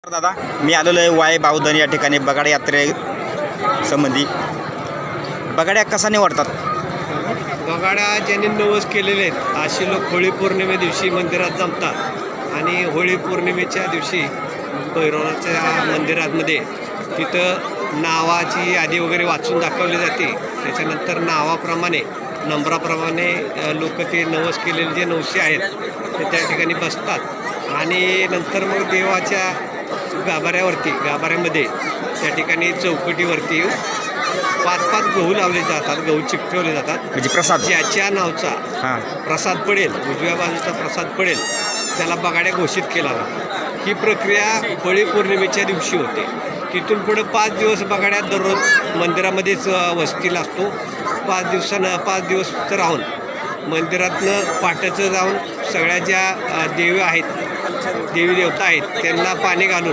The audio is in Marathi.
दादा मी आलेलो आहे वाय बावधन या ठिकाणी बगाड यात्रे संबंधी. बगाड्या कसा निवडतात? बगाड्या ज्यांनी नवस केलेले आहेत असे लोक होळी पौर्णिमे दिवशी मंदिरात जमतात आणि होळी पौर्णिमेच्या दिवशी भैरवनाथच्या मंदिरामध्ये तिथं नावाची यादी वगैरे वाचून दाखवली जाते. त्याच्यानंतर नावाप्रमाणे नंबराप्रमाणे लोक ते नवस केलेले जे नवसे आहेत ते त्या ठिकाणी बसतात आणि नंतर मग देवाच्या गाभाऱ्यामध्ये त्या ठिकाणी चौकटीवरती 5-5 गहू लावले जातात, गहू चिकटवले जातात. म्हणजे प्रसाद ज्याच्या नावचा प्रसाद पडेल, उजव्या बाजूचा प्रसाद पडेल त्याला बगाड्या घोषित केला जातो. ही प्रक्रिया होळी पौर्णिमेच्या दिवशी होते. तिथून पुढं 5 दिवस बगाड्या दररोज मंदिरामध्येच वस्तीला असतो. 5 दिवस राहून मंदिरातनं पाटाचं जाऊन सगळ्या ज्या देवी देवता आहेत त्यांना पाणी घालून